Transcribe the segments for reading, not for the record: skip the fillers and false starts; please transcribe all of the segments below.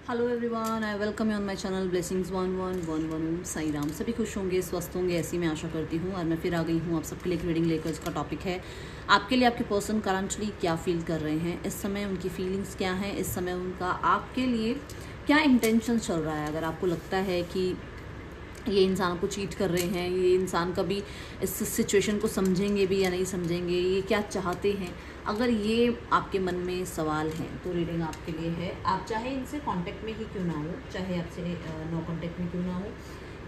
Hello everyone, I welcome you on my channel blessings 1111 Sai Ram. सभी खुश होंगे, स्वस्थ होंगे, ऐसी मैं आशा करती हूँ। और मैं फिर आ गई हूँ आप सबके लिए रीडिंग लेकर। इसका टॉपिक है आपके लिए आपके पर्सन करंटली क्या फील कर रहे हैं इस समय, उनकी फीलिंग्स क्या हैं इस समय, उनका आपके लिए क्या इंटेंशन चल रहा है। अगर आपको लगता है कि ये इंसान को चीट कर रहे हैं, ये इंसान कभी इस सिचुएशन को समझेंगे भी या नहीं समझेंगे, ये क्या चाहते हैं, अगर ये आपके मन में सवाल हैं तो रीडिंग आपके लिए है। आप चाहे इनसे कांटेक्ट में ही क्यों ना हो, चाहे आपसे नो कांटेक्ट में क्यों ना हो,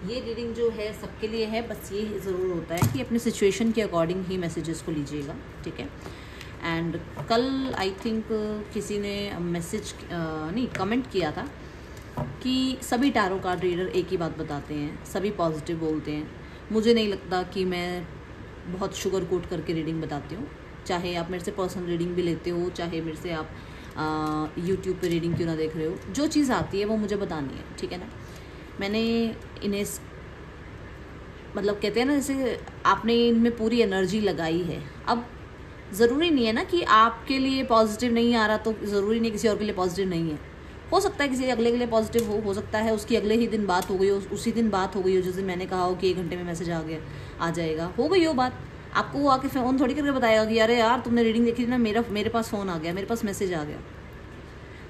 ये रीडिंग जो है सबके लिए है। बस ये ज़रूर होता है कि अपने सिचुएशन के अकॉर्डिंग ही मैसेजेस को लीजिएगा, ठीक है। एंड कल आई थिंक किसी ने मैसेज नहीं कमेंट किया था कि सभी टैरो कार्ड रीडर एक ही बात बताते हैं, सभी पॉजिटिव बोलते हैं। मुझे नहीं लगता कि मैं बहुत शुगर कोट करके रीडिंग बताती हूँ। चाहे आप मेरे से पर्सनल रीडिंग भी लेते हो, चाहे मेरे से आप यूट्यूब पे रीडिंग क्यों ना देख रहे हो, जो चीज़ आती है वो मुझे बतानी है, ठीक है ना। मैंने इन्हें मतलब कहते हैं ना, जैसे आपने इनमें पूरी एनर्जी लगाई है। अब ज़रूरी नहीं है ना कि आपके लिए पॉजिटिव नहीं आ रहा तो ज़रूरी नहीं किसी और के लिए पॉजिटिव नहीं है। हो सकता है किसी अगले के लिए पॉजिटिव हो सकता है उसकी अगले ही दिन बात हो गई हो, उसी दिन बात हो गई हो जिस दिन मैंने कहा हो कि 1 घंटे में मैसेज आ जाएगा, हो गई हो बात। आपको वो आके फ़ोन थोड़ी करके बताएगा कि अरे यार तुमने रीडिंग देखी थी ना, मेरे पास फ़ोन आ गया, मेरे पास मैसेज आ गया।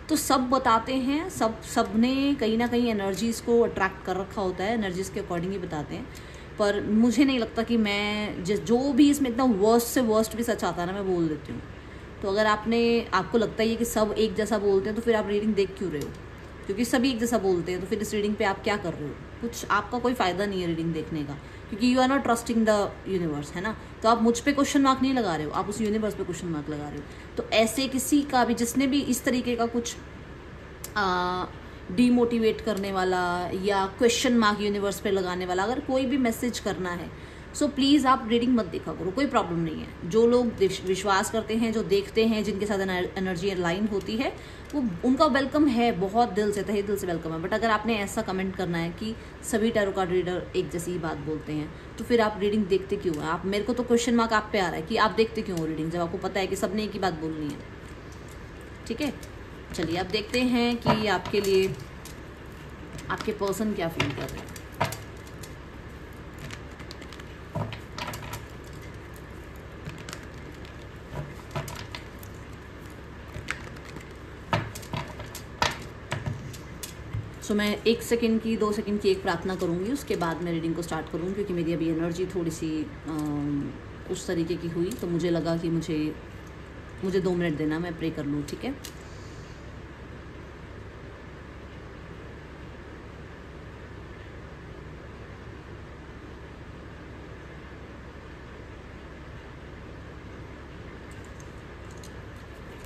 तो सब बताते हैं, सब ने कहीं ना कहीं एनर्जीज़ को अट्रैक्ट कर रखा होता है, एनर्जीज़ के अकॉर्डिंग ही बताते हैं। पर मुझे नहीं लगता कि मैं जो भी इसमें एकदम वर्स्ट से वर्स्ट भी सच आता है ना, मैं बोल देती हूँ। तो अगर आपको लगता है कि सब एक जैसा बोलते हैं तो फिर आप रीडिंग देख क्यों रहे हो? क्योंकि सभी एक जैसा बोलते हैं तो फिर इस रीडिंग पे आप क्या कर रहे हो? कुछ आपका कोई फ़ायदा नहीं है रीडिंग देखने का, क्योंकि you are not trusting the universe, है ना। तो आप मुझ पे क्वेश्चन मार्क नहीं लगा रहे हो, आप उस यूनिवर्स पे क्वेश्चन मार्क लगा रहे हो। तो ऐसे किसी का भी, जिसने भी इस तरीके का कुछ डीमोटिवेट करने वाला या क्वेश्चन मार्क यूनिवर्स पे लगाने वाला अगर कोई भी मैसेज करना है, सो प्लीज़ आप रीडिंग मत देखा करो, कोई प्रॉब्लम नहीं है। जो लोग विश्वास करते हैं, जो देखते हैं, जिनके साथ एनर्जी लाइन होती है, वो उनका वेलकम है, बहुत दिल से, तहे दिल से वेलकम है। बट अगर आपने ऐसा कमेंट करना है कि सभी टैरो कार्ड रीडर एक जैसी ही बात बोलते हैं, तो फिर आप रीडिंग देखते क्यों हैं? आप, मेरे को तो क्वेश्चन मार्क आप पे आ रहा है कि आप देखते क्यों हो रीडिंग, जब आपको पता है कि सबने एक ही बात बोलनी है, ठीक है। चलिए अब देखते हैं कि आपके लिए आपके पर्सन क्या फील कर रहे हैं। तो मैं 1 सेकंड की 2 सेकंड की एक प्रार्थना करूंगी, उसके बाद मैं रीडिंग को स्टार्ट करूंगी, क्योंकि मेरी अभी एनर्जी थोड़ी सी उस तरीके की हुई, तो मुझे लगा कि मुझे 2 मिनट देना, मैं प्रे कर लूँ, ठीक है।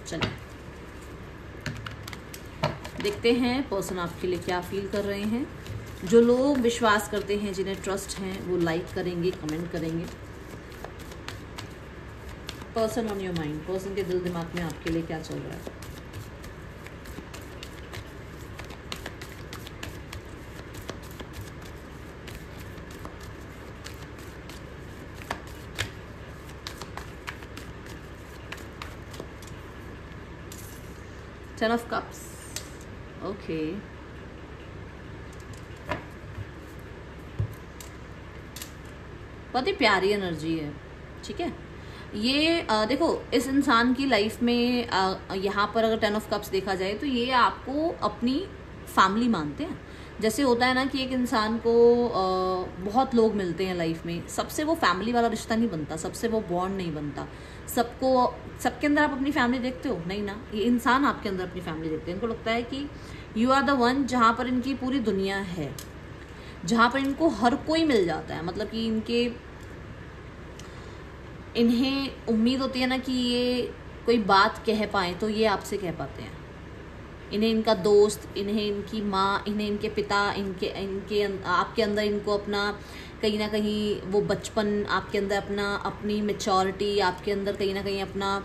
चलिए देखते हैं पर्सन आपके लिए क्या फील कर रहे हैं। जो लोग विश्वास करते हैं, जिन्हें ट्रस्ट है, वो लाइक करेंगे, कमेंट करेंगे। Person on your mind, person के दिल दिमाग में आपके लिए क्या चल रहा है? Ten of Cups, okay. बहुत ही प्यारी एनर्जी है, ठीक है। ये देखो, इस इंसान की लाइफ में यहाँ पर अगर 10 ऑफ कप्स देखा जाए तो ये आपको अपनी फैमिली मानते हैं। जैसे होता है ना कि एक इंसान को बहुत लोग मिलते हैं लाइफ में, सबसे वो फैमिली वाला रिश्ता नहीं बनता, सबसे वो बॉन्ड नहीं बनता। सबके अंदर आप अपनी फैमिली देखते हो नहीं ना, ये इंसान आपके अंदर अपनी फैमिली देखते हैं। इनको लगता है कि यू आर द वन, जहाँ पर इनकी पूरी दुनिया है, जहाँ पर इनको हर कोई मिल जाता है। मतलब कि इन्हें उम्मीद होती है ना कि ये कोई बात कह पाए तो ये आपसे कह पाते हैं। इन्हें इनका दोस्त, इन्हें इनकी माँ, इन्हें इनके पिता, इनके आपके अंदर इनको अपना कहीं ना कहीं वो बचपन, आपके अंदर अपनी मैच्योरिटी, आपके अंदर कहीं ना कहीं अपना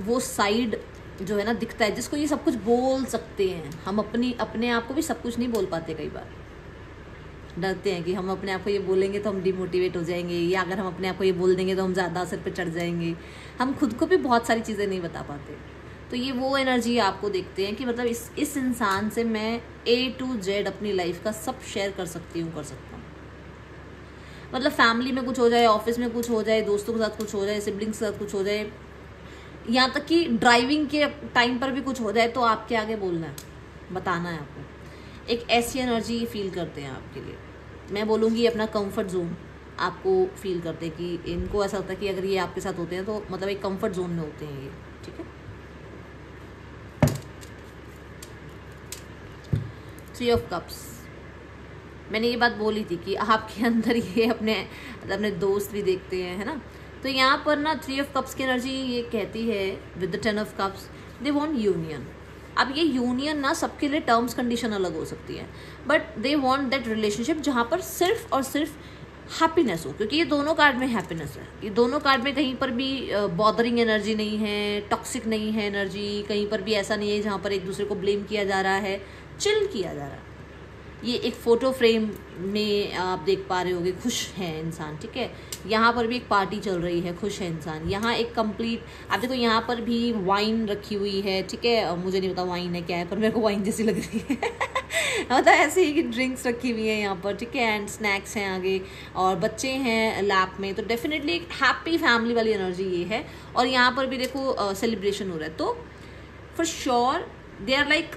वो साइड जो है ना दिखता है, जिसको ये सब कुछ बोल सकते हैं। हम अपने आप को भी सब कुछ नहीं बोल पाते, कई बार डरते हैं कि हम अपने आप को ये बोलेंगे तो हम डिमोटिवेट हो जाएंगे, या अगर हम अपने आप को ये बोल देंगे तो हम ज़्यादा असर पे चढ़ जाएंगे। हम खुद को भी बहुत सारी चीज़ें नहीं बता पाते। तो ये वो एनर्जी आपको देखते हैं कि मतलब इस इंसान से मैं A to Z अपनी लाइफ का सब शेयर कर सकती हूँ, कर सकता हूँ। मतलब फैमिली में कुछ हो जाए, ऑफिस में कुछ हो जाए, दोस्तों के साथ कुछ हो जाए, सिबलिंग्स के साथ कुछ हो जाए, यहाँ तक कि ड्राइविंग के टाइम पर भी कुछ हो जाए, तो आपके आगे बोलना है, बताना है आपको। एक ऐसी एनर्जी फील करते हैं आपके लिए। मैं बोलूँगी अपना कंफर्ट जोन आपको फील करते हैं कि इनको ऐसा होता है कि अगर ये आपके साथ होते हैं तो मतलब एक कंफर्ट जोन में होते हैं ये, ठीक है। 3 ऑफ कप्स, मैंने ये बात बोली थी कि आपके अंदर ये अपने दोस्त भी देखते हैं, है ना। तो यहाँ पर ना 3 ऑफ कप्स की एनर्जी ये कहती है with the 10 of cups, they want union. अब ये यूनियन ना सबके लिए टर्म्स कंडीशन अलग हो सकती है, but they want that relationship जहाँ पर सिर्फ और सिर्फ हैप्पीनेस हो, क्योंकि ये दोनों कार्ड में हैप्पीनेस है। ये दोनों कार्ड में कहीं पर भी बॉदरिंग एनर्जी नहीं है, टॉक्सिक नहीं है एनर्जी, कहीं पर भी ऐसा नहीं है जहाँ पर एक दूसरे को ब्लेम किया जा रहा है, चिल किया जा रहा है। ये एक फोटो फ्रेम में आप देख पा रहे होगे, खुश है इंसान, ठीक है। यहाँ पर भी एक पार्टी चल रही है, खुश है इंसान। यहाँ एक कंप्लीट, आप देखो यहाँ पर भी वाइन रखी हुई है, ठीक है। मुझे नहीं पता वाइन है क्या है, पर मेरे को वाइन जैसी लग रही है मतलब ऐसे ही कि ड्रिंक्स रखी हुई है यहाँ पर, ठीक है। एंड स्नैक्स हैं आगे और बच्चे हैं लैप में, तो डेफिनेटली एक हैप्पी फैमिली वाली एनर्जी ये है। और यहाँ पर भी देखो सेलिब्रेशन हो रहा है, तो for sure they are like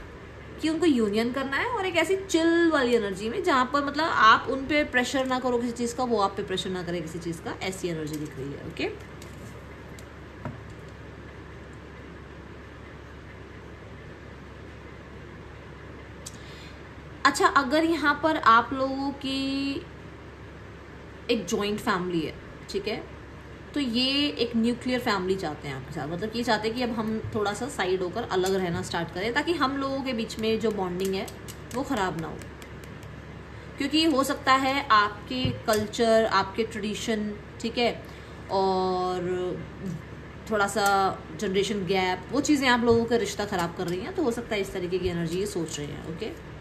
कि उनको यूनियन करना है, और एक ऐसी चिल वाली एनर्जी में जहाँ पर मतलब आप उन पे प्रेशर ना करो किसी चीज़ का, वो आप पे प्रेशर ना करे किसी चीज़ का, ऐसी एनर्जी दिख रही है, ओके। अच्छा, अगर यहाँ पर आप लोगों की एक जॉइंट फैमिली है, ठीक है, तो ये एक न्यूक्लियर फैमिली चाहते हैं आपके साथ। मतलब ये चाहते हैं कि अब हम थोड़ा सा साइड होकर अलग रहना स्टार्ट करें, ताकि हम लोगों के बीच में जो बॉन्डिंग है वो ख़राब ना हो। क्योंकि हो सकता है आपके कल्चर, आपके ट्रेडिशन, ठीक है, और थोड़ा सा जनरेशन गैप, वो चीज़ें आप लोगों का रिश्ता ख़राब कर रही हैं। तो हो सकता है इस तरीके की एनर्जी ये सोच रहे हैं, okay.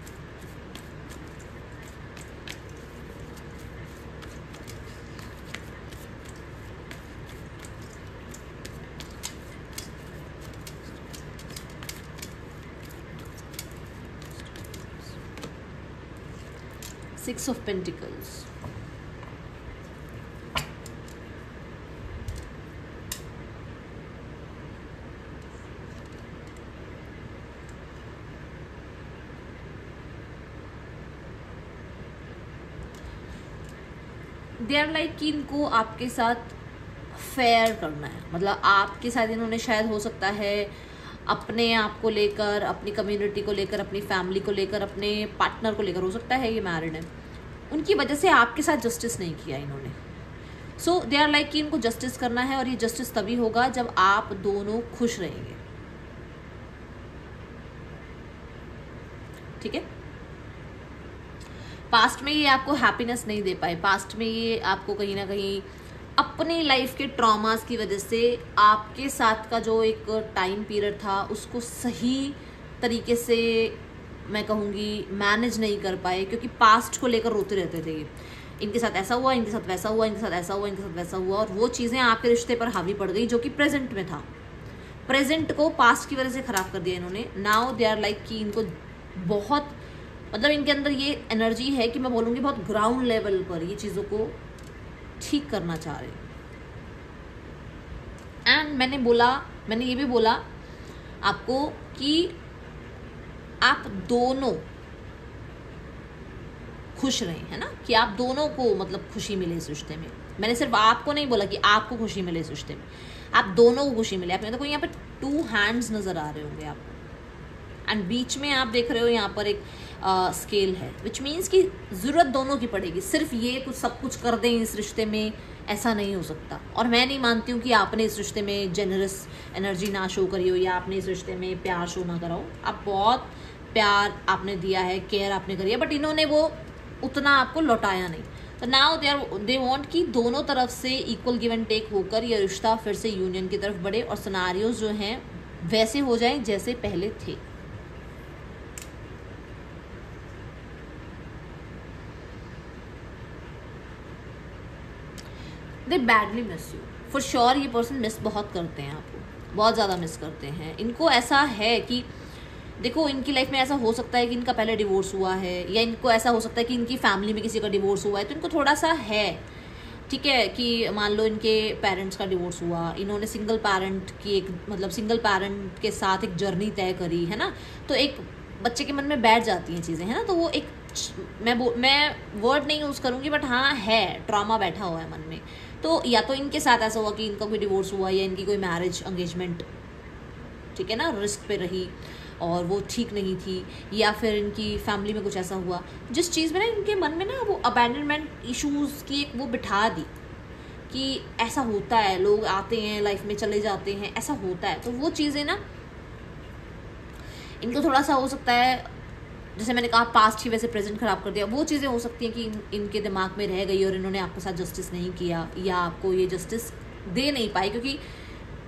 Six of Pentacles, they are like कि इनको आपके साथ फेयर करना है। मतलब आपके साथ इन्होंने शायद हो सकता है अपने आप को लेकर, अपनी कम्युनिटी को लेकर, अपनी फैमिली को लेकर, अपने पार्टनर को लेकर, हो सकता है ये मैरिड है, उनकी वजह से आपके साथ जस्टिस नहीं किया इन्होंने। सो दे आर लाइक कि इनको जस्टिस करना है, और ये जस्टिस तभी होगा जब आप दोनों खुश रहेंगे, ठीक है। पास्ट में ये आपको हैप्पीनेस नहीं दे पाए, पास्ट में ये आपको कहीं ना कहीं अपनी लाइफ के ट्रॉमास की वजह से आपके साथ का जो एक टाइम पीरियड था उसको सही तरीके से, मैं कहूँगी, मैनेज नहीं कर पाए, क्योंकि पास्ट को लेकर रोते रहते थे। इनके साथ ऐसा हुआ, इनके साथ वैसा हुआ, इनके साथ ऐसा हुआ, इनके साथ वैसा हुआ, और वो चीज़ें आपके रिश्ते पर हावी पड़ गई जो कि प्रेजेंट में था। प्रेजेंट को पास्ट की वजह से ख़राब कर दिया इन्होंने। नाउ दे आर लाइक कि इनको बहुत, मतलब इनके अंदर ये एनर्जी है कि मैं बोलूँगी बहुत ग्राउंड लेवल पर ये चीज़ों को ठीक करना चाह रहे हैं। एंड मैंने ये भी बोला आपको कि आप दोनों खुश रहें, है ना, कि आप दोनों को मतलब खुशी मिले इस रिश्ते में। मैंने सिर्फ आपको नहीं बोला कि आपको खुशी मिले इस रिश्ते में, आप दोनों को खुशी मिले। आप देखो यहाँ पे 2 हैंड्स नजर आ रहे होंगे आपको, एंड बीच में आप देख रहे हो यहाँ पर एक स्केल है, विच मीन्स कि ज़रूरत दोनों की पड़ेगी। सिर्फ ये कुछ सब कुछ कर दें इस रिश्ते में, ऐसा नहीं हो सकता। और मैं नहीं मानती हूँ कि आपने इस रिश्ते में जेनरस एनर्जी ना शो करी हो, या आपने इस रिश्ते में प्यार शो ना करा हो। आप बहुत प्यार आपने दिया है, केयर आपने करी है, बट इन्होंने वो उतना आपको लौटाया नहीं। तो नाउ दे वांट कि दोनों तरफ से इक्वल गिव एंड टेक होकर ये रिश्ता फिर से यूनियन की तरफ बढ़े, और सिनेरियोज जो हैं वैसे हो जाएं जैसे पहले थे। They badly miss you, for sure ये पर्सन मिस बहुत करते हैं आपको। बहुत ज़्यादा मिस करते हैं। इनको ऐसा है कि देखो, इनकी लाइफ में ऐसा हो सकता है कि इनका पहले डिवोर्स हुआ है, या इनको ऐसा हो सकता है कि इनकी फैमिली में किसी का डिवोर्स हुआ है, तो इनको थोड़ा सा है, ठीक है, कि मान लो इनके पेरेंट्स का डिवोर्स हुआ, इन्होंने सिंगल पेरेंट की एक मतलब सिंगल पेरेंट के साथ एक जर्नी तय करी है ना, तो एक बच्चे के मन में बैठ जाती हैं चीज़ें, है ना, तो वो एक मैं वर्ड नहीं यूज़ करूँगी, बट हाँ है, ट्रॉमा बैठा हुआ है मन में। तो या तो इनके साथ ऐसा हुआ कि इनका कोई डिवोर्स हुआ, या इनकी कोई मैरिज एंगेजमेंट, ठीक है ना, रिस्क पे रही और वो ठीक नहीं थी, या फिर इनकी फैमिली में कुछ ऐसा हुआ जिस चीज़ में ना इनके मन में ना वो अबैंडनमेंट इश्यूज़ की एक वो बिठा दी कि ऐसा होता है, लोग आते हैं लाइफ में चले जाते हैं, ऐसा होता है। तो वो चीज़ें ना इनको थोड़ा सा हो सकता है, जैसे मैंने कहा पास्ट की वजह से प्रेजेंट खराब कर दिया, वो चीज़ें हो सकती हैं कि इनके दिमाग में रह गई और इन्होंने आपके साथ जस्टिस नहीं किया, या आपको ये जस्टिस दे नहीं पाई। क्योंकि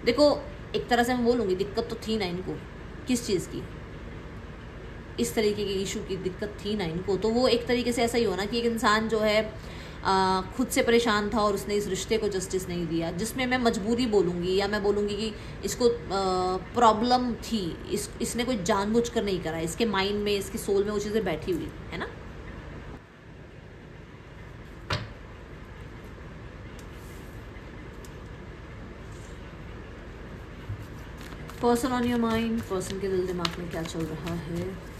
देखो, एक तरह से मैं बोलूँगी, दिक्कत तो थी ना इनको, किस चीज़ की, इस तरीके की इशू की दिक्कत थी ना इनको। तो वो एक तरीके से ऐसा ही हो ना कि एक इंसान जो है खुद से परेशान था और उसने इस रिश्ते को जस्टिस नहीं दिया, जिसमें मैं मजबूरी बोलूँगी, या मैं बोलूँगी कि इसको प्रॉब्लम थी, इसने कोई जानबूझकर नहीं करा, इसके माइंड में, इसकी सोल में वो चीज़ें बैठी हुई है ना। Person on your mind, person के दिल दिमाग में क्या चल रहा है।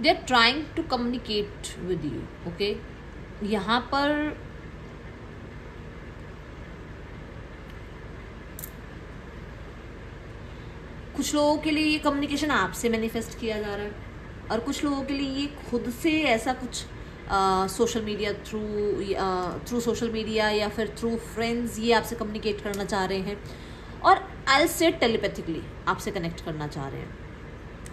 They are trying to communicate with you, okay. यहाँ पर कुछ लोगों के लिए ये कम्युनिकेशन आपसे मैनिफेस्ट किया जा रहा है, और कुछ लोगों के लिए ये खुद से ऐसा कुछ social media through social media या फिर थ्रू फ्रेंड्स ये आपसे कम्युनिकेट करना चाह रहे हैं, और आई से टेलीपैथिकली आपसे कनेक्ट करना चाह रहे हैं,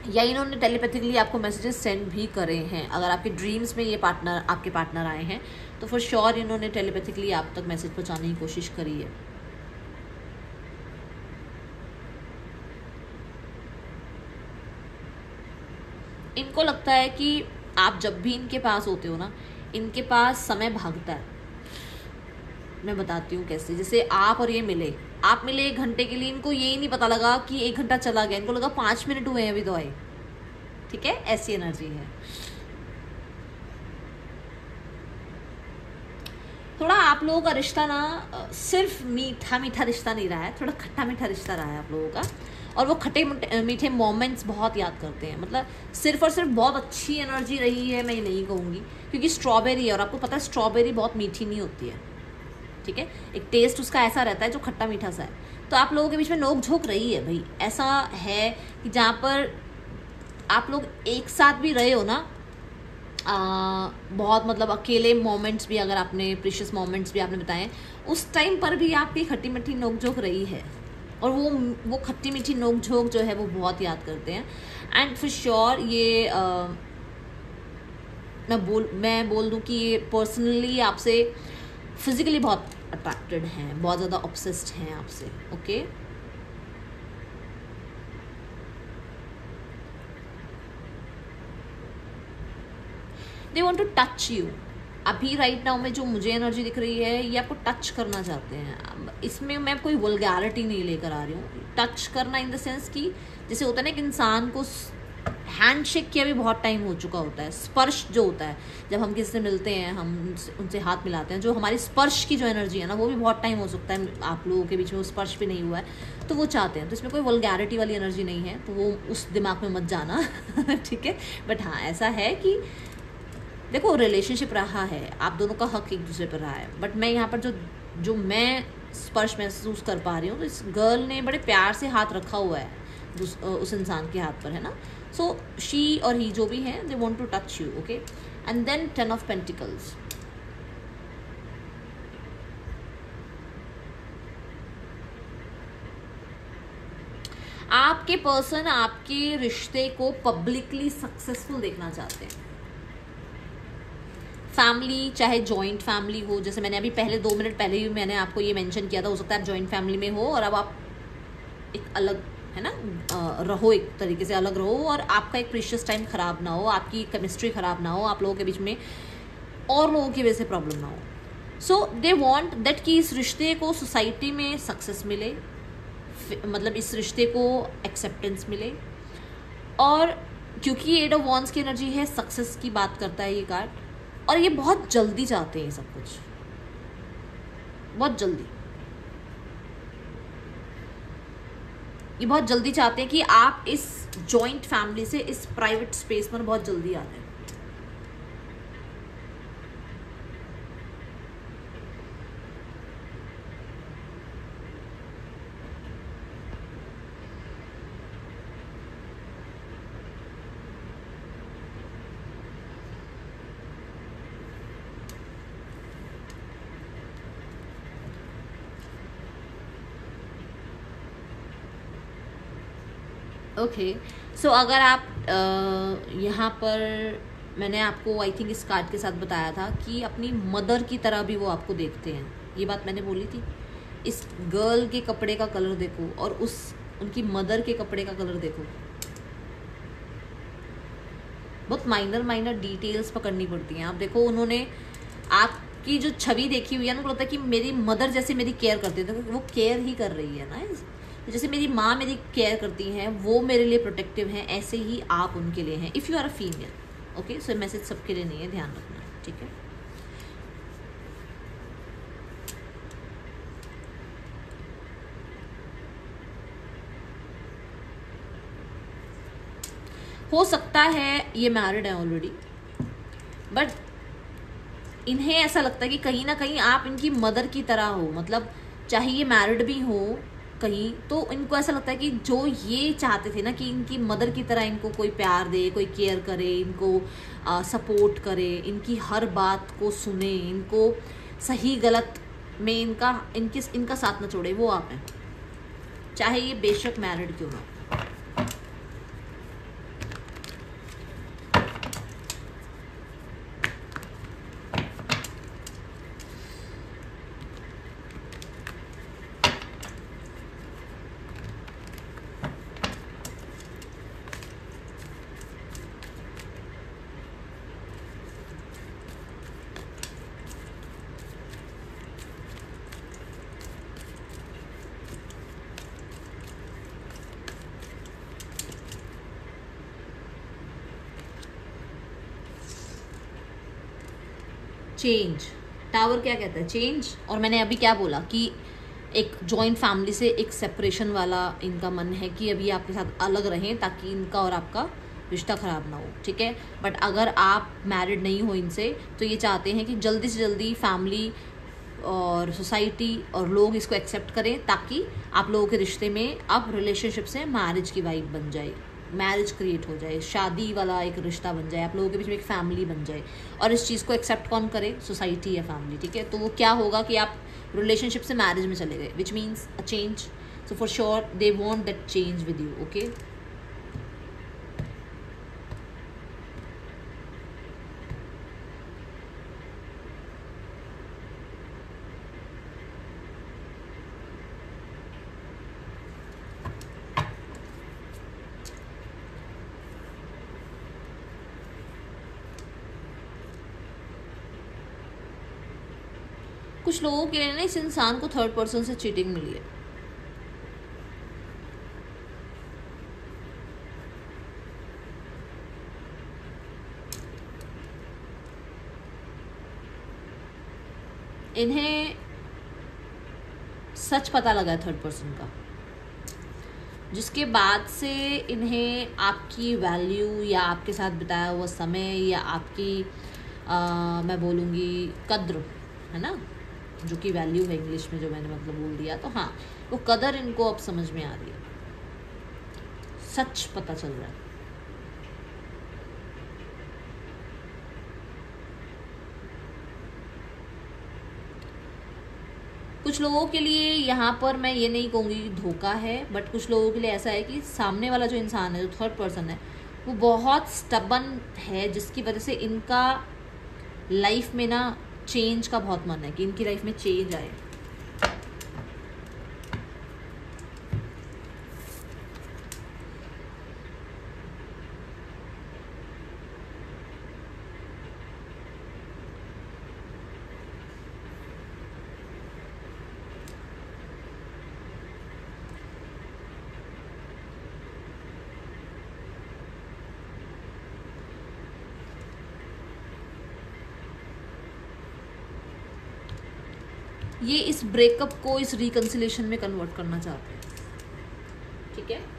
या इन्होंने टेलीपैथिकली आपको मैसेजेस सेंड भी करे हैं। अगर आपके ड्रीम्स में ये आपके पार्टनर आए हैं तो फॉर श्योर इन्होंने टेलीपैथिकली आप तक मैसेज पहुंचाने की कोशिश करी है। इनको लगता है कि आप जब भी इनके पास होते हो ना, इनके पास समय भागता है। मैं बताती हूँ कैसे। जैसे आप और ये मिले, आप मिले 1 घंटे के लिए, इनको यही नहीं पता लगा कि 1 घंटा चला गया, इनको लगा 5 मिनट हुए हैं अभी तो आए, ठीक है, ऐसी एनर्जी है। थोड़ा आप लोगों का रिश्ता ना सिर्फ मीठा मीठा रिश्ता नहीं रहा है, थोड़ा खट्टा मीठा रिश्ता रहा है आप लोगों का, और वो खट्टे मीठे मोमेंट्स बहुत याद करते हैं। मतलब सिर्फ और सिर्फ बहुत अच्छी एनर्जी रही है मैं ये नहीं कहूँगी, क्योंकि स्ट्रॉबेरी है और आपको पता है स्ट्रॉबेरी बहुत मीठी नहीं होती है, ठीक है, एक टेस्ट उसका ऐसा रहता है जो खट्टा मीठा सा है। तो आप लोगों के बीच में नोक झोंक रही है भाई, ऐसा है कि जहाँ पर आप लोग एक साथ भी रहे हो ना, बहुत मतलब अकेले मोमेंट्स भी, अगर आपने प्रीशियस मोमेंट्स भी आपने बताए, उस टाइम पर भी आपकी खट्टी मीठी नोक झोंक रही है, और वो खट्टी मीठी नोक झोंक जो है वो बहुत याद करते हैं। एंड फॉर श्योर ये मैं बोल दूं कि ये पर्सनली आपसे फिजिकली बहुत अट्रैक्टेड हैं, बहुत ज़्यादा ऑब्सेस्ड हैं आपसे, okay. They want to touch you. अभी राइट नाउ में जो मुझे एनर्जी दिख रही है, ये आपको टच करना चाहते हैं। इसमें मैं कोई वल्गैरिटी नहीं लेकर आ रही हूँ। टच करना इन द सेंस कि जैसे होता है ना, एक इंसान को हैंडशेक किया भी बहुत टाइम हो चुका होता है, स्पर्श जो होता है जब हम किसी से मिलते हैं, हम उनसे हाथ मिलाते हैं, जो हमारी स्पर्श की जो एनर्जी है ना, वो भी बहुत टाइम हो सकता है आप लोगों के बीच में वो स्पर्श भी नहीं हुआ है, तो वो चाहते हैं। तो इसमें कोई वल्गैरिटी वाली एनर्जी नहीं है, तो वो उस दिमाग में मत जाना ठीक है। बट हाँ, ऐसा है कि देखो रिलेशनशिप रहा है, आप दोनों का हक एक दूसरे पर रहा है, बट मैं यहाँ पर जो मैं स्पर्श महसूस कर पा रही हूँ, तो इस गर्ल ने बड़े प्यार से हाथ रखा हुआ है उस इंसान के हाथ पर, है ना। सो शी और ही जो भी है, they want to touch you, okay. And then 10 of pentacles. आपके पर्सन आपके रिश्ते को पब्लिकली सक्सेसफुल देखना चाहते हैं। फैमिली चाहे जॉइंट फैमिली हो, जैसे मैंने अभी पहले 2 मिनट पहले ही मैंने आपको ये मेंशन किया था, हो सकता है आप जॉइंट फैमिली में हो और अब आप एक अलग है ना रहो, एक तरीके से अलग रहो और आपका एक प्रीशियस टाइम खराब ना हो, आपकी केमिस्ट्री खराब ना हो, आप लोगों के बीच में और लोगों की वजह से प्रॉब्लम ना हो। सो दे वांट दैट कि इस रिश्ते को सोसाइटी में सक्सेस मिले, मतलब इस रिश्ते को एक्सेप्टेंस मिले। और क्योंकि एट ऑफ वॉन्ड्स की एनर्जी है, सक्सेस की बात करता है ये कार्ड, और ये बहुत जल्दी चाहते हैं ये सब कुछ, बहुत जल्दी, ये बहुत जल्दी चाहते हैं कि आप इस जॉइंट फैमिली से इस प्राइवेट स्पेस पर बहुत जल्दी आ जाए। ओके सो अगर आप यहाँ पर मैंने आपको आई थिंक इस कार्ड के साथ बताया था कि अपनी मदर की तरह भी वो आपको देखते हैं, ये बात मैंने बोली थी। इस गर्ल के कपड़े का कलर देखो और उनकी मदर के कपड़े का कलर देखो, बहुत माइनर डिटेल्स पकड़नी पड़ती हैं। आप देखो उन्होंने आपकी जो छवि देखी हुई है ना, उनको लगता है कि मेरी मदर जैसे मेरी केयर करती है, तो वो केयर ही कर रही है ना। जैसे मेरी माँ मेरी केयर करती हैं, वो मेरे लिए प्रोटेक्टिव हैं, ऐसे ही आप उनके लिए हैं if you are a female. Okay so message सबके लिए नहीं है, ध्यान रखना, ठीक है। हो सकता है ये मैरिड है ऑलरेडी, बट इन्हें ऐसा लगता है कि कहीं ना कहीं आप इनकी मदर की तरह हो, मतलब चाहे ये मैरिड भी हो कहीं, तो इनको ऐसा लगता है कि जो ये चाहते थे ना कि इनकी मदर की तरह इनको कोई प्यार दे, कोई केयर करे, इनको सपोर्ट करे, इनकी हर बात को सुने, इनको सही गलत में इनका साथ न छोड़े, वो आप हैं, चाहे ये बेशक मैरिड क्यों ना। चेंज, टावर क्या कहता है, चेंज। और मैंने अभी क्या बोला कि एक जॉइंट फैमिली से एक सेपरेशन वाला इनका मन है कि अभी आपके साथ अलग रहें ताकि इनका और आपका रिश्ता ख़राब ना हो, ठीक है। बट अगर आप मैरिड नहीं हो इनसे, तो ये चाहते हैं कि जल्दी से जल्दी फैमिली और सोसाइटी और लोग इसको एक्सेप्ट करें ताकि आप लोगों के रिश्ते में अब रिलेशनशिप से मैरिज की वाइब बन जाए, मैरिज क्रिएट हो जाए, शादी वाला एक रिश्ता बन जाए, आप लोगों के बीच में एक फैमिली बन जाए। और इस चीज़ को एक्सेप्ट कौन करे, सोसाइटी या फैमिली, ठीक है। तो वो क्या होगा कि आप रिलेशनशिप से मैरिज में चले गए, which means a change. So for sure they want that change with you, okay. कुछ लोगों के लिए ना इस इंसान को थर्ड पर्सन से चीटिंग मिली है। इन्हें सच पता लगा है थर्ड पर्सन का, जिसके बाद से इन्हें आपकी वैल्यू या आपके साथ बिताया हुआ समय या आपकी मैं बोलूँगी कद्र, है ना, जो कि वैल्यू है इंग्लिश में, जो मैंने मतलब बोल दिया, तो हाँ वो कदर इनको अब समझ में आ रही है, सच पता चल रहा है। कुछ लोगों के लिए यहाँ पर मैं ये नहीं कहूँगी धोखा है, बट कुछ लोगों के लिए ऐसा है कि सामने वाला जो इंसान है, जो थर्ड पर्सन है, वो बहुत स्टबन है, जिसकी वजह से इनका लाइफ में ना चेंज का बहुत मन है कि इनकी लाइफ में चेंज आए। ये इस ब्रेकअप को इस रिकंसिलेशन में कन्वर्ट करना चाहते हैं, ठीक है।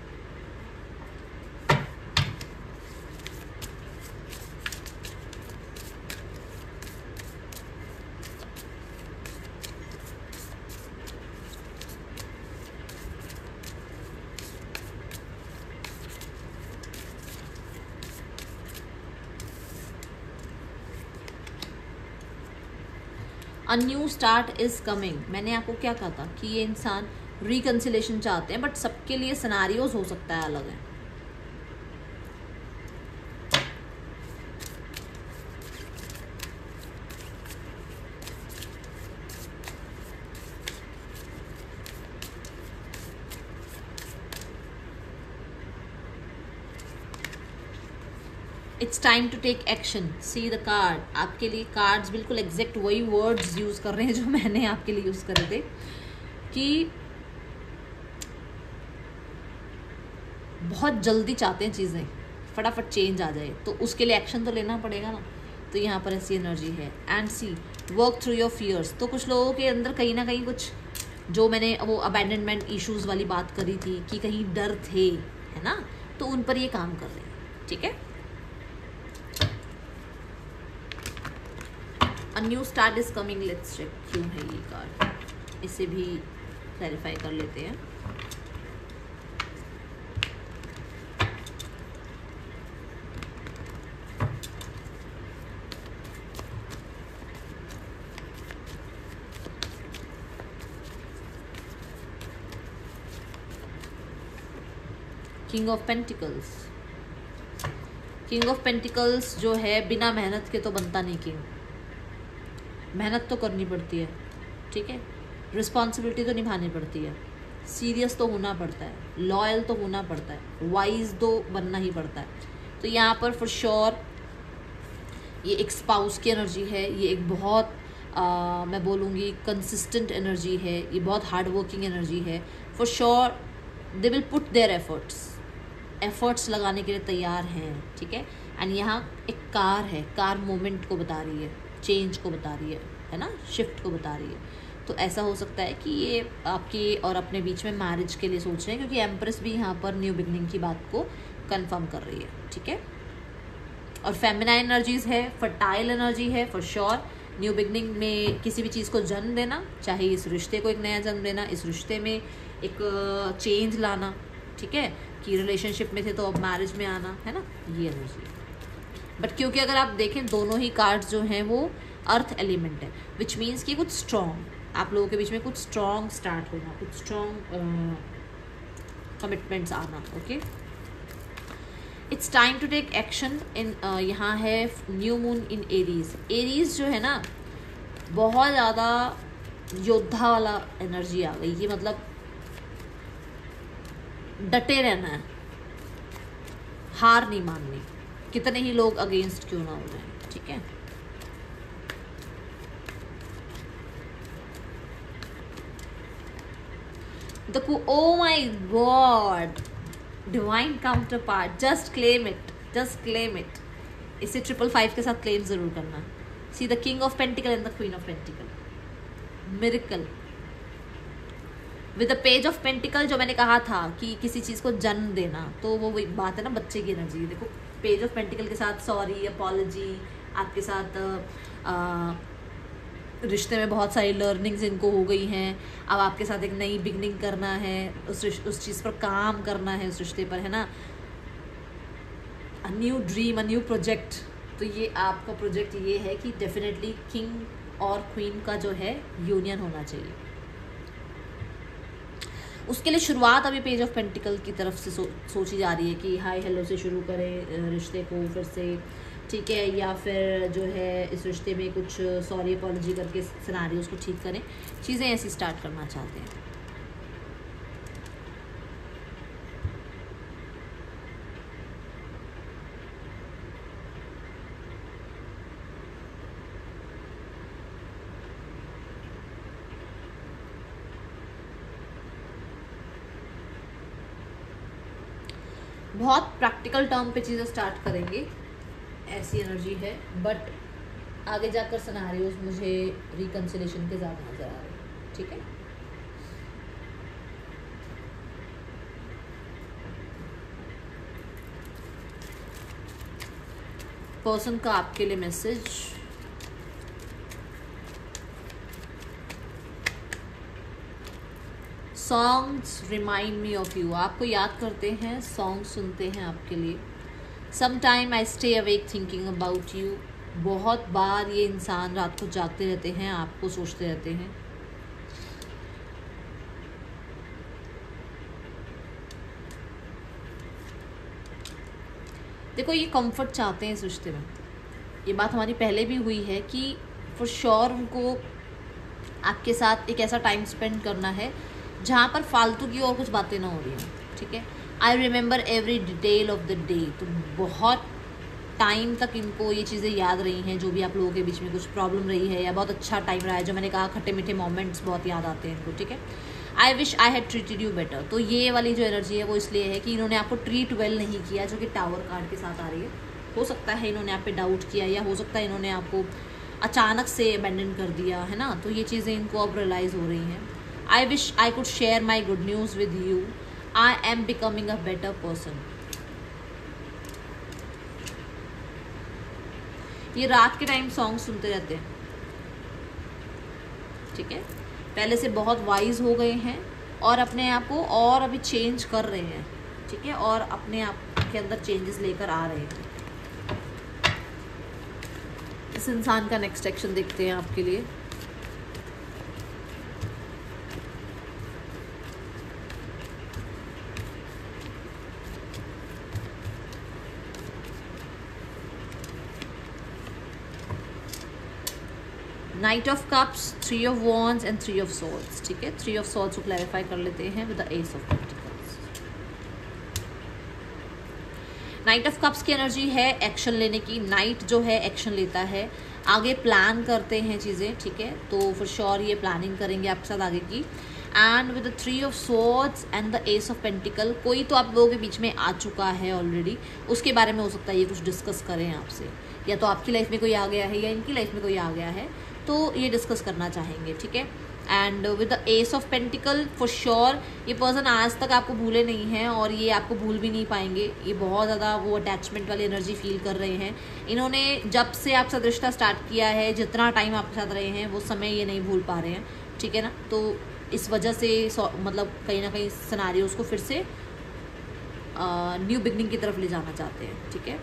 A new start is coming. मैंने आपको क्या कहा था कि ये इंसान रिकंसिलेशन चाहते हैं, बट सबके लिए सिनारियोज हो सकता है अलग है। It's time to take action, see the card. आपके लिए कार्ड्स बिल्कुल एग्जैक्ट वही वर्ड्स यूज कर रहे हैं जो मैंने आपके लिए यूज करे थे, कि बहुत जल्दी चाहते हैं चीजें, फटाफट चेंज आ जाए, तो उसके लिए एक्शन तो लेना पड़ेगा ना। तो यहाँ पर ऐसी एनर्जी है। And see work through your fears. तो कुछ लोगों के अंदर कहीं ना कहीं कुछ, जो मैंने वो अबैंडनमेंट इश्यूज वाली बात करी थी कि कहीं डर थे, है ना, तो उन पर ये काम कर रहे हैं, ठीक है। A new start is coming, let's check क्यों है ये कार्ड, इसे भी क्लैरिफाई कर लेते हैं। King of pentacles. King of pentacles जो है, बिना मेहनत के तो बनता नहीं किंग। मेहनत तो करनी पड़ती है, ठीक है, रिस्पॉन्सिबिलिटी तो निभानी पड़ती है, सीरियस तो होना पड़ता है, लॉयल तो होना पड़ता है, वाइज तो बनना ही पड़ता है। तो यहाँ पर फॉर श्योर ये एक स्पाउस की एनर्जी है, ये एक बहुत मैं बोलूँगी कंसिस्टेंट एनर्जी है, ये बहुत हार्ड वर्किंग एनर्जी है। For sure they will put their efforts लगाने के लिए तैयार हैं, ठीक है। एंड यहाँ एक कार है, कार मोमेंट को बता रही है, चेंज को बता रही है ना, शिफ्ट को बता रही है। तो ऐसा हो सकता है कि ये आपके और अपने बीच में मैरिज के लिए सोच रहे हैं, क्योंकि एम्प्रेस भी यहाँ पर न्यू बिगनिंग की बात को कंफर्म कर रही है, ठीक है। और फेमिनाइन एनर्जीज है, फर्टाइल एनर्जी है फॉर श्योर। न्यू बिगनिंग में किसी भी चीज़ को जन्म देना, चाहे इस रिश्ते को एक नया जन्म देना, इस रिश्ते में एक चेंज लाना, ठीक है, कि रिलेशनशिप में थे तो अब मैरिज में आना, है ना, ये एनर्जी। बट क्योंकि अगर आप देखें दोनों ही कार्ड्स जो हैं वो अर्थ एलिमेंट है, विच मीन्स कि कुछ स्ट्रॉन्ग, आप लोगों के बीच में कुछ स्ट्रॉन्ग स्टार्ट होना, कुछ स्ट्रॉन्ग कमिटमेंट्स आना, okay. It's time to take action in, यहाँ है new moon in Aries. Aries जो है ना, बहुत ज़्यादा योद्धा वाला एनर्जी आ गई, ये मतलब डटे रहना है, हार नहीं माननी, कितने ही लोग अगेंस्ट क्यों ना हो जाए, ठीक है। देखो, oh my God, divine counter part, just claim it, just claim it. इसे 555 के साथ क्लेम जरूर करना। See the king of pentacle and the queen of pentacle, miracle with the page of pentacle. जो मैंने कहा था कि किसी चीज को जन्म देना, तो वो एक बात है ना, बच्चे की एनर्जी। देखो पेज ऑफ पेंटिकल के साथ सॉरी, अपॉलॉजी, आपके साथ रिश्ते में बहुत सारी लर्निंग्स इनको हो गई हैं, अब आपके साथ एक नई बिगनिंग करना है, उस चीज़ पर काम करना है, उस रिश्ते पर, है ना, a new dream, a new project. तो ये आपका प्रोजेक्ट ये है कि डेफिनेटली किंग और क्वीन का जो है यूनियन होना चाहिए, उसके लिए शुरुआत अभी पेज ऑफ पेंटिकल की तरफ से सोची जा रही है कि हाय हेलो से शुरू करें रिश्ते को फिर से, ठीक है, या फिर जो है इस रिश्ते में कुछ सॉरी अपॉलॉजी करके सिनेरियोस को ठीक करें, चीज़ें ऐसी स्टार्ट करना चाहते हैं। बहुत प्रैक्टिकल टर्म पे चीज़ें स्टार्ट करेंगे, ऐसी एनर्जी है, बट आगे जाकर सिनेरियोस मुझे रिकंसिलेशन के ज़्यादा नजर आ रहे हैं, ठीक है। पर्सन का आपके लिए message, songs remind me of you, आपको याद करते हैं, सॉन्ग सुनते हैं आपके लिए। Sometime I stay awake thinking about you, बहुत बार ये इंसान रात को जागते रहते हैं, आपको सोचते रहते हैं। देखो ये कंफर्ट चाहते हैं इस रिश्ते में, ये बात हमारी पहले भी हुई है कि फॉर श्योर उनको आपके साथ एक ऐसा टाइम स्पेंड करना है जहाँ पर फालतू की और कुछ बातें ना हो रही हैं, ठीक है। I remember every detail of the day, तो बहुत टाइम तक इनको ये चीज़ें याद रही हैं, जो भी आप लोगों के बीच में कुछ प्रॉब्लम रही है या बहुत अच्छा टाइम रहा है, जो मैंने कहा खट्टे मीठे मोमेंट्स बहुत याद आते हैं इनको, ठीक है। I wish I had treated you better, तो ये वाली जो एनर्जी है वो इसलिए है कि इन्होंने आपको ट्रीट वेल नहीं किया, जो कि टावर कार्ड के साथ आ रही है। हो सकता है इन्होंने आप पे डाउट किया, या हो सकता है इन्होंने आपको अचानक से अबैंडन कर दिया है ना, तो ये चीज़ें इनको अब रियलाइज़ हो रही हैं। I wish I could share my good news with you. I am becoming a better person. ये रात के टाइम सॉन्ग सुनते रहते हैं, ठीक है। पहले से बहुत वाइज हो गए हैं और अपने आप को और अभी चेंज कर रहे हैं, ठीक है, और अपने आप के अंदर चेंजेस लेकर आ रहे हैं। इस इंसान का नेक्स्ट एक्शन देखते हैं आपके लिए। Night of cups, 3 of wands and 3 of swords, ठीक है। 3 ऑफ सॉर्ड्स को क्लैरिफाई कर लेते हैं with the S of pentacles. Night of cups की एनर्जी है एक्शन लेने की, नाइट जो है एक्शन लेता है, आगे प्लान करते हैं चीज़ें, ठीक है, तो फॉर श्योर ये प्लानिंग करेंगे आपके साथ आगे की। And with the 3 of swords and the S of pentacle, कोई तो आप लोगों के बीच में आ चुका है ऑलरेडी, उसके बारे में हो सकता है ये कुछ डिस्कस करें आपसे, या तो आपकी लाइफ में कोई आ गया है या इनकी लाइफ में कोई आ गया है, तो ये डिस्कस करना चाहेंगे, ठीक है। And with the S of pentacle for sure ये पर्सन आज तक आपको भूले नहीं हैं और ये आपको भूल भी नहीं पाएंगे, ये बहुत ज़्यादा वो अटैचमेंट वाली एनर्जी फील कर रहे हैं। इन्होंने जब से आपके साथ रिश्ता स्टार्ट किया है, जितना टाइम आपके साथ रहे हैं, वो समय ये नहीं भूल पा रहे हैं, ठीक है ना। तो इस वजह से मतलब कहीं ना कहीं सिनेरियोस को फिर से न्यू बिगनिंग की तरफ ले जाना चाहते हैं, ठीक है।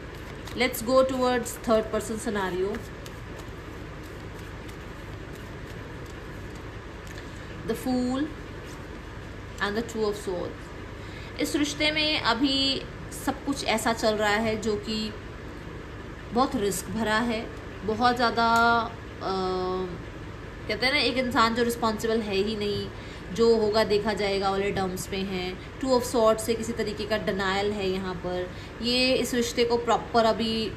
Let's go towards third person scenario. The fool and the 2 of swords. इस रिश्ते में अभी सब कुछ ऐसा चल रहा है जो कि बहुत रिस्क भरा है, बहुत ज़्यादा कहते हैं ना, एक इंसान जो रिस्पॉन्सिबल है ही नहीं, जो होगा देखा जाएगा वाले टर्म्स पे हैं। 2 ऑफ सॉर्ड्स से किसी तरीके का डिनायल है यहाँ पर। ये इस रिश्ते को प्रॉपर अभी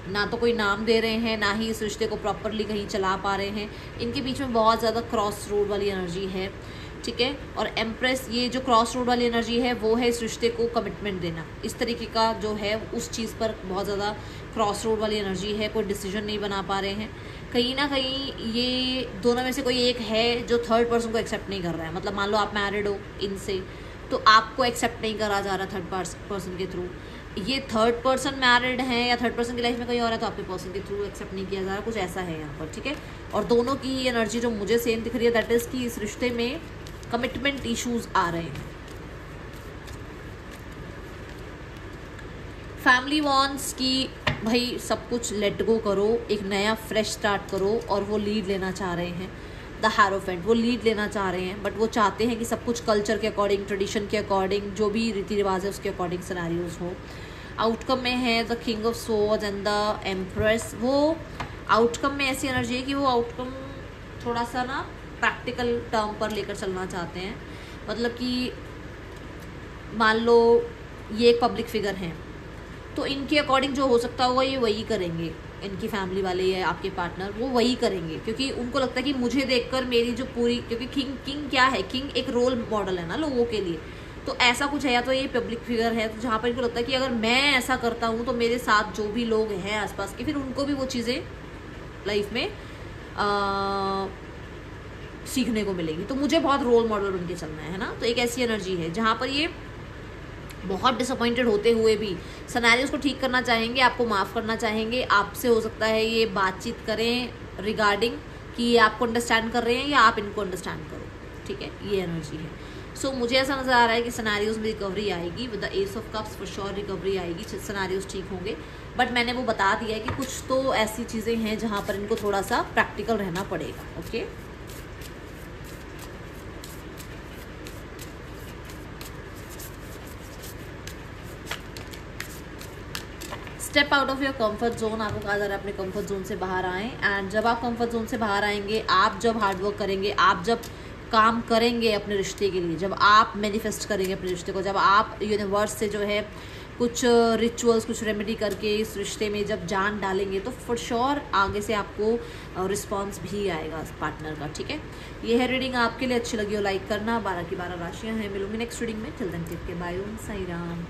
ना तो कोई नाम दे रहे हैं, ना ही इस रिश्ते को प्रॉपरली कहीं चला पा रहे हैं। इनके बीच में बहुत ज़्यादा क्रॉस रोड वाली एनर्जी है, ठीक है। और एम्प्रेस, ये जो क्रॉस रोड वाली एनर्जी है वो है इस रिश्ते को कमिटमेंट देना, इस तरीके का जो है उस चीज़ पर बहुत ज़्यादा क्रॉस रोड वाली एनर्जी है। कोई डिसीजन नहीं बना पा रहे हैं, कहीं ना कहीं ये दोनों में से कोई एक है जो थर्ड पर्सन को एक्सेप्ट नहीं कर रहा है। मतलब मान लो आप मैरिड हो इनसे, तो आपको एक्सेप्ट नहीं करा जा रहा थर्ड पर्सन के थ्रू। ये थर्ड पर्सन मैरिड है या थर्ड पर्सन की लाइफ में कहीं और है, तो आपके पर्सन के थ्रू एक्सेप्ट नहीं किया जा रहा, कुछ ऐसा है यहाँ पर, ठीक है। और दोनों की एनर्जी जो मुझे सेम दिख रही है, दैट इज़ कि इस रिश्ते में कमिटमेंट इश्यूज आ रहे हैं। फैमिली वॉन्ट्स की भाई सब कुछ लेट गो करो, एक नया फ्रेश स्टार्ट करो, और वो लीड लेना चाह रहे हैं। द हारोफेंट, वो लीड लेना चाह रहे हैं, बट वो चाहते हैं कि सब कुछ कल्चर के अकॉर्डिंग, ट्रेडिशन के अकॉर्डिंग, जो भी रीति रिवाज है उसके अकॉर्डिंग सिनेरियोज हो। आउटकम में है the king of swords and the empress. वो आउटकम में ऐसी एनर्जी है कि वो आउटकम थोड़ा सा ना प्रैक्टिकल टर्म पर लेकर चलना चाहते हैं। मतलब कि मान लो ये एक पब्लिक फिगर हैं, तो इनके अकॉर्डिंग जो हो सकता होगा ये वही करेंगे, इनकी फैमिली वाले या आपके पार्टनर वो वही करेंगे, क्योंकि उनको लगता है कि मुझे देखकर मेरी जो पूरी, क्योंकि किंग क्या है, किंग एक रोल मॉडल है ना लोगों के लिए, तो ऐसा कुछ है। या तो ये पब्लिक फिगर है, तो जहाँ पर इनको लगता है कि अगर मैं ऐसा करता हूँ तो मेरे साथ जो भी लोग हैं आसपास के, फिर उनको भी वो चीज़ें लाइफ में सीखने को मिलेंगी, तो मुझे बहुत रोल मॉडल बन के चलना है ना। तो एक ऐसी एनर्जी है जहाँ पर ये बहुत डिसअपॉइंटेड होते हुए भी सिनेरियोस को ठीक करना चाहेंगे, आपको माफ़ करना चाहेंगे। आपसे हो सकता है ये बातचीत करें रिगार्डिंग कि ये आपको अंडरस्टैंड कर रहे हैं या आप इनको अंडरस्टैंड करो, ठीक है, ये एनर्जी है। सो मुझे ऐसा नज़र आ रहा है कि सिनेरियोस में रिकवरी आएगी, with the S of cups for sure recovery आएगी, सिनेरियोस ठीक होंगे। बट मैंने वो बता दिया है कि कुछ तो ऐसी चीज़ें हैं जहाँ पर इनको थोड़ा सा प्रैक्टिकल रहना पड़ेगा। Okay, step out of your comfort zone. आपको कहा जा रहा है अपने कंफर्ट जोन से बाहर आएँ, एंड जब आप कंफर्ट जोन से बाहर आएंगे, आप जब हार्डवर्क करेंगे, आप जब काम करेंगे अपने रिश्ते के लिए, जब आप मैनिफेस्ट करेंगे अपने रिश्ते को, जब आप यूनिवर्स से जो है कुछ रिचुअल्स, कुछ रेमेडी करके इस रिश्ते में जब जान डालेंगे, तो फॉर श्योर आगे से आपको रिस्पांस भी आएगा पार्टनर का, ठीक है। ये है रीडिंग, आपके लिए अच्छी लगी हो लाइक करना। 12 की 12 राशियाँ हैं। मिलूंगी नेक्स्ट रीडिंग में। Till then take care, bye, Om Sai Ram.